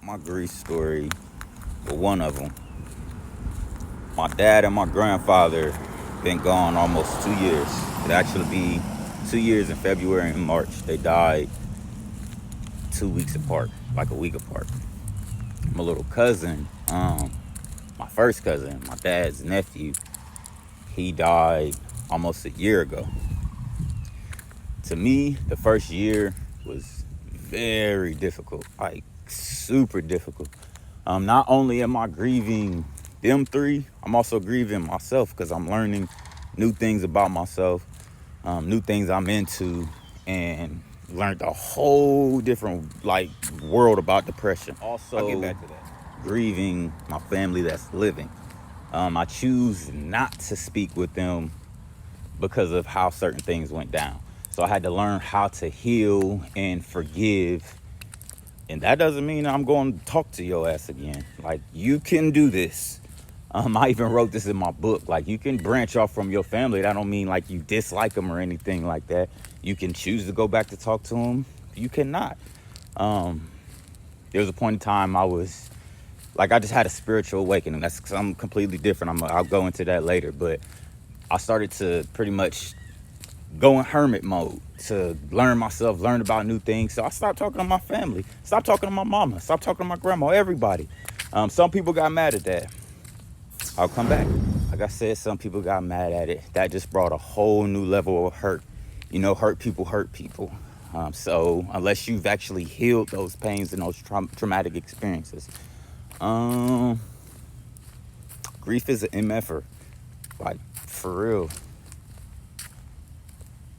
My grief story, well, one of them. My dad and my grandfather been gone almost 2 years. It'd actually be 2 years in February and March. They died 2 weeks apart, like a week apart. My little cousin, my first cousin, my dad's nephew, he died almost a year ago. To me, the first year was very difficult, like super difficult. Not only am I grieving them three, I'm also grieving myself because I'm learning new things about myself, new things I'm into, and learned a whole different world about depression. Also, I'll get back to that. Grieving my family that's living. I choose not to speak with them because of how certain things went down. So I had to learn how to heal and forgive. And that doesn't mean I'm going to talk to your ass again. Like, you can do this. I even wrote this in my book. Like, you can branch off from your family. That don't mean like you dislike them or anything like that. You can choose to go back to talk to them. You cannot. There was a point in time I just had a spiritual awakening. That's because I'm completely different. I'll go into that later. But I started to pretty much go in hermit mode to learn myself, learn about new things. So I stopped talking to my family, stopped talking to my mama, stopped talking to my grandma, everybody. Some people got mad at that. I'll come back. Like I said, some people got mad at it. That just brought a whole new level of hurt. Hurt people hurt people. So unless you've actually healed those pains and those traumatic experiences, grief is an MFer. Like, for real.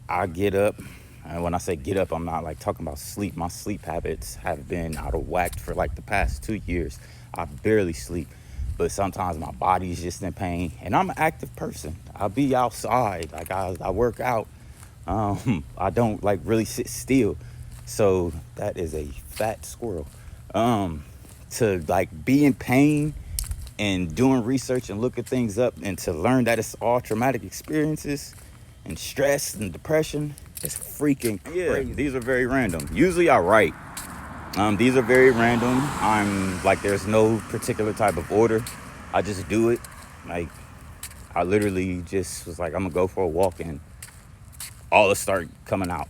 I get up, and when I say get up, I'm not like talking about sleep. My sleep habits have been out of whack for like the past 2 years. I barely sleep, but sometimes my body is just in pain, and I'm an active person. I'll be outside, like I work out. I don't like really sit still. So that is a fat squirrel. To like be in pain and doing research and looking things up and to learn that it's all traumatic experiences and stress and depression is freaking crazy. Yeah, these are very random. Usually I write. These are very random. I'm like, there's no particular type of order. I just do it. Like, I literally just was like, I'm gonna go for a walk and all it start coming out.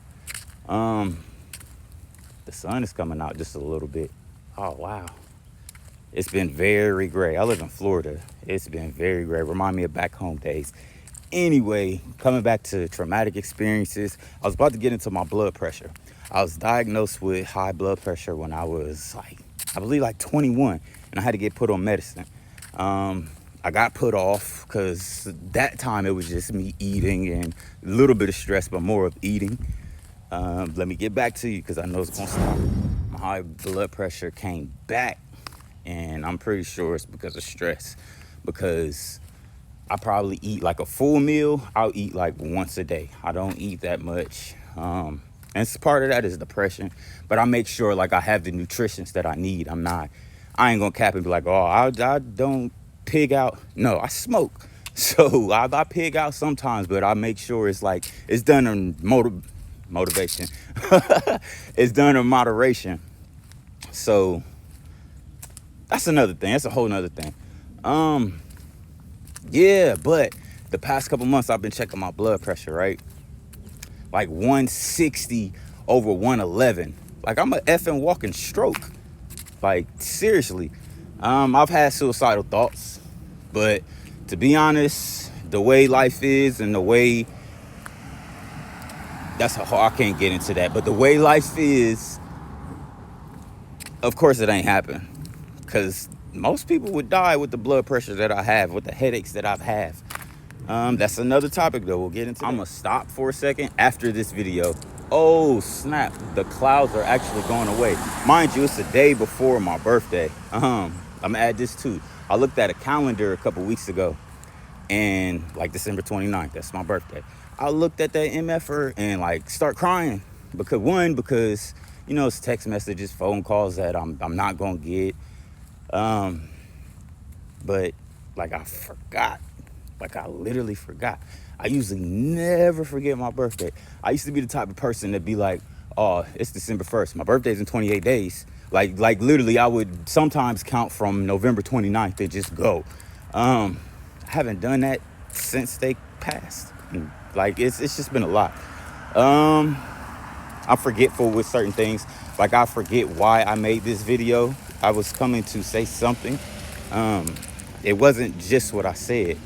The sun is coming out just a little bit. Oh, wow. It's been very gray. I live in Florida. It's been very gray. Remind me of back home days. Anyway, coming back to traumatic experiences, I was about to get into my blood pressure. I was diagnosed with high blood pressure when I was I believe 21, and I had to get put on medicine. I got put off because that time it was just me eating and a little bit of stress, but more of eating. Let me get back to you because I know it's gonna stop. My high blood pressure came back, and I'm pretty sure it's because of stress, because I probably eat like a full meal. I'll eat like once a day. I don't eat that much. And part of that is depression, but I make sure like I have the nutrition that I need. I ain't gonna cap and be like, oh, I don't pig out. No, I smoke. So I pig out sometimes, but I make sure it's like, it's done in motivation. It's done in moderation. So that's another thing. That's a whole nother thing. Yeah, but the past couple months I've been checking my blood pressure, right? Like 160 over 111. Like, I'm a effing walking stroke. Like, seriously. I've had suicidal thoughts, but to be honest, the way life is and the way I can't get into that, but the way life is, of course it ain't happened, because most people would die with the blood pressure that I have, with the headaches that I've had. That's another topic though. We'll get into that. I'm gonna stop for a second after this video. Oh snap, the clouds are actually going away. Mind you, it's the day before my birthday. I'm gonna add this too. I looked at a calendar a couple weeks ago, and like December 29th, that's my birthday. I looked at that MFR and like start crying because it's text messages, phone calls that I'm not gonna get. But like I forgot. Like, I literally forgot. I usually never forget my birthday. I used to be the type of person that'd be like, oh, it's December 1st. My birthday's in 28 days. Like literally, I would sometimes count from November 29th and just go. I haven't done that since they passed. Like it's just been a lot. I'm forgetful with certain things. Like I forget why I made this video. I was coming to say something. It wasn't just what I said.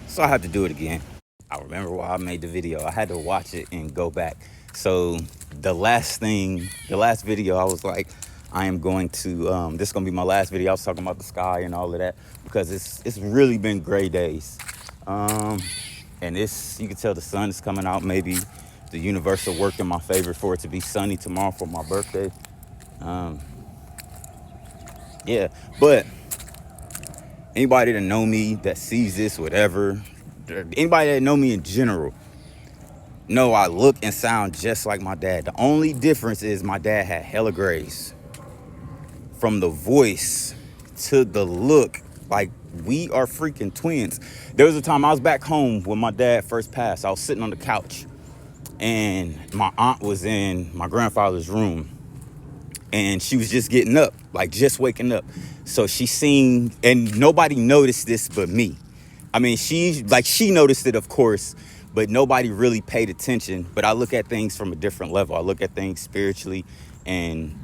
So I had to do it again. I remember why I made the video. I had to watch it and go back. So the last video, I was like, I am going to, this is going to be my last video. I was talking about the sky and all of that because it's really been gray days. And you can tell the sun is coming out. Maybe the universe will work in my favor for it to be sunny tomorrow for my birthday. Yeah, but anybody that know me, that sees this, whatever, anybody that know me in general, know I look and sound just like my dad. The only difference is my dad had hella grays. From the voice to the look, like we are freaking twins. There was a time I was back home when my dad first passed. I was sitting on the couch and my aunt was in my grandfather's room and she was just getting up, like just waking up. So she seen, and nobody noticed this but me. I mean, she noticed it, of course, but nobody really paid attention. But I look at things from a different level. I look at things spiritually, and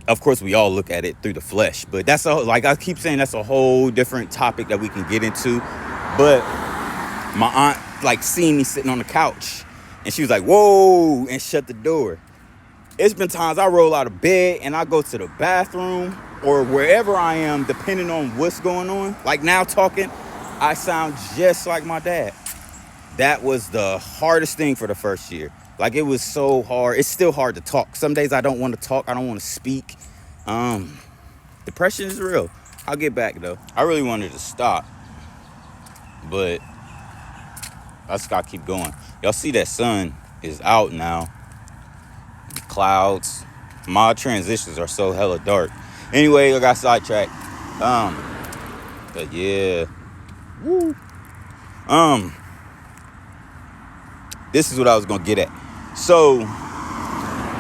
of course we all look at it through the flesh. But that's like I keep saying, that's a whole different topic that we can get into. But my aunt like seen me sitting on the couch, and she was like, "Whoa," and shut the door. It's been times I roll out of bed and I go to the bathroom or wherever I am, depending on what's going on. Like now talking, I sound just like my dad. That was the hardest thing for the first year. Like it was so hard. It's still hard to talk. Some days I don't want to talk. I don't want to speak. Depression is real. I'll get back though. I really wanted to stop, but I just gotta keep going. Y'all see that sun is out now. The clouds. My transitions are so hella dark. Anyway, I got sidetracked. But yeah. Woo. This is what I was gonna get at. So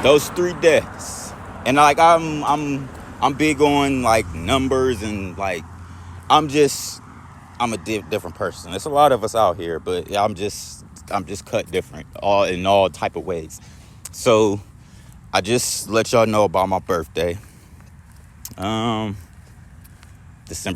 those 3 deaths, and like I'm big on like numbers and like I'm a different person. There's a lot of us out here, but I'm just cut different, in all type of ways. So I just let y'all know about my birthday, December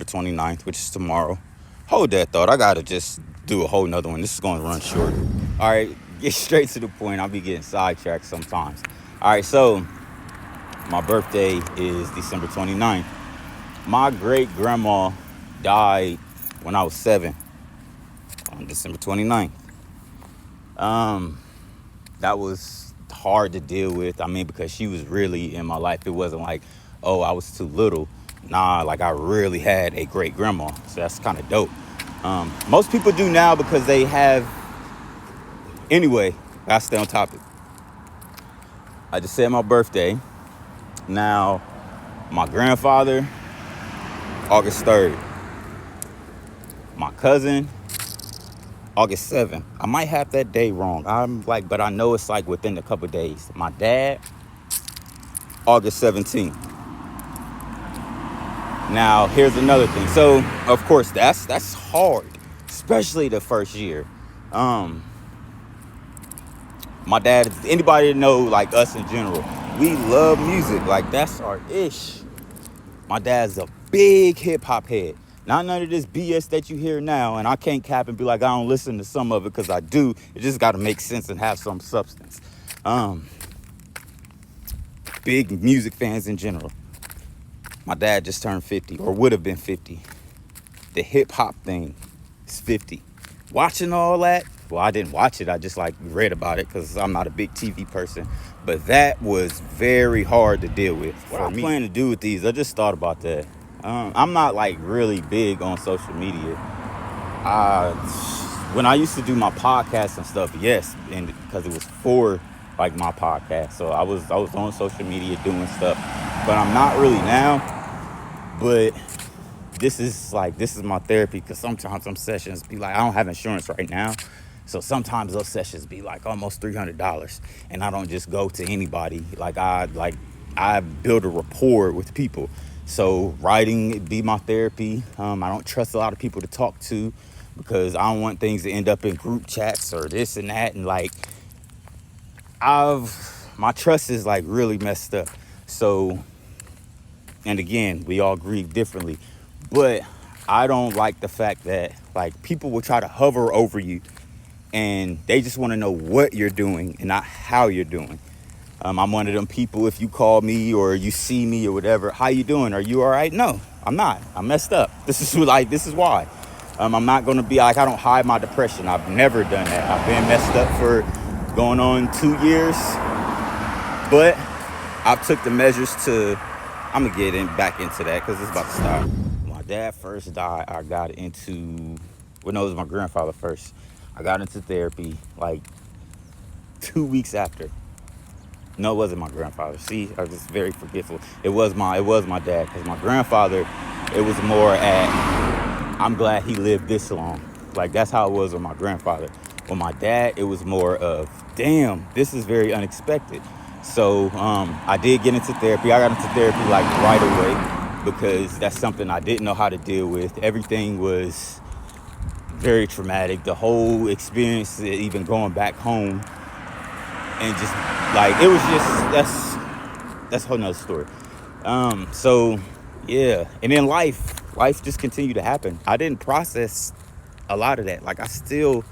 29th, which is tomorrow. Hold that thought. I gotta just do a whole nother one. This is gonna run short. All right, get straight to the point. I'll be getting sidetracked sometimes. All right, so my birthday is December 29th. My great grandma died when I was 7 on December 29th. That was hard to deal with. I mean, because she was really in my life. It wasn't like, oh, I was too little. Nah, like I really had a great grandma. So that's kind of dope. Most people do now because they have. Anyway, I stay on topic. I just said my birthday. Now, my grandfather, August 3rd. My cousin, August 7th. I might have that day wrong. But I know it's like within a couple days. My dad, August 17th. Now, here's another thing. So, of course, that's hard, especially the first year. My dad, anybody that know like us in general, we love music. Like that's our ish. My dad's a big hip hop head. Not none of this BS that you hear now, and I can't cap and be like, I don't listen to some of it, because I do. It just got to make sense and have some substance. Big music fans in general. My dad just turned 50, or would have been 50. The hip-hop thing is 50. Watching all that, well, I didn't watch it. I just like read about it because I'm not a big TV person. But that was very hard to deal with. What I plan to do with these, I just thought about that. I'm not like really big on social media. When I used to do my podcast and stuff, yes, and because it was for like my podcast, so I was on social media doing stuff, but I'm not really now. But this is my therapy, because sometimes some sessions be like, I don't have insurance right now, so sometimes those sessions be like almost $300, and I don't just go to anybody. Like I build a rapport with people. So writing be my therapy. I don't trust a lot of people to talk to because I don't want things to end up in group chats or this and that. And like my trust is like really messed up. So, and again, we all grieve differently, but I don't like the fact that like people will try to hover over you and they just want to know what you're doing and not how you're doing. I'm one of them people, if you call me or you see me or whatever, how you doing? Are you all right? No, I'm not. I'm messed up. This is why. I'm not going to be like, I don't hide my depression. I've never done that. I've been messed up for going on 2 years, but I've took the measures to, I'm going to get back into that because it's about to start. When my dad first died, I got into, well, no, it was my grandfather first. I got into therapy like 2 weeks after. No, it wasn't my grandfather. See, I was just very forgetful. It was my dad, because my grandfather, it was more at, I'm glad he lived this long. Like, that's how it was with my grandfather. With my dad, it was more of, damn, this is very unexpected. So I did get into therapy. I got into therapy like right away because that's something I didn't know how to deal with. Everything was very traumatic. The whole experience, even going back home, and just like it was just that's a whole nother story. So yeah, and then life just continued to happen. I didn't process a lot of that. Like I still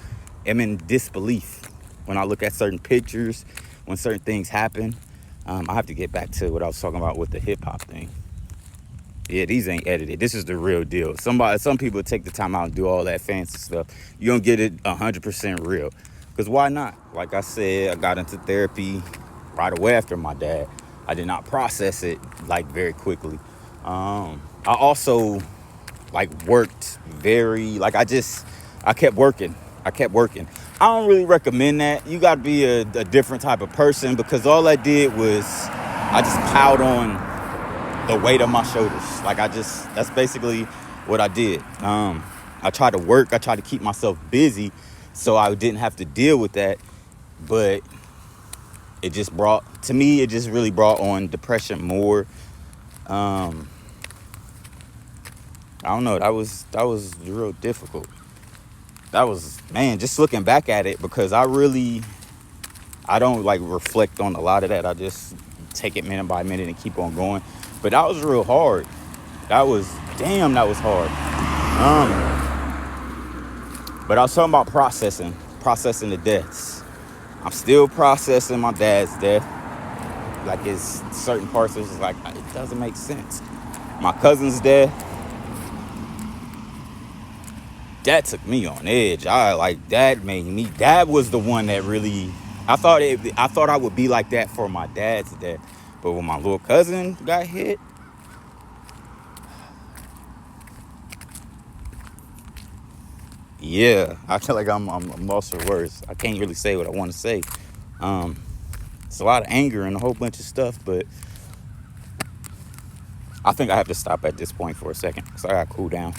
am in disbelief when I look at certain pictures, when certain things happen. I have to get back to what I was talking about with the hip hop thing. Yeah, these ain't edited. This is the real deal. Some people take the time out and do all that fancy stuff. You don't get it 100% real. Because why not? Like I said, I got into therapy right away after my dad. I did not process it like very quickly. I also like worked very, like I kept working. I don't really recommend that. You got to be a different type of person because all I did was I just piled on the weight of my shoulders. Like that's basically what I did. I tried to work. I tried to keep myself busy so I didn't have to deal with that. But it just really brought on depression more. I don't know. That was real difficult. That was, man, just looking back at it, because I don't like reflect on a lot of that. I just take it minute by minute and keep on going. But that was real hard. That was hard. But I was talking about processing the deaths. I'm still processing my dad's death. Like, it's certain parts of it's like, it doesn't make sense. My cousin's death, that took me on edge. That was the one that really, I thought I would be like that for my dad's death. But when my little cousin got hit, yeah, I feel like I'm lost for words. I can't really say what I want to say. It's a lot of anger and a whole bunch of stuff, but I think I have to stop at this point for a second, so I gotta cool down.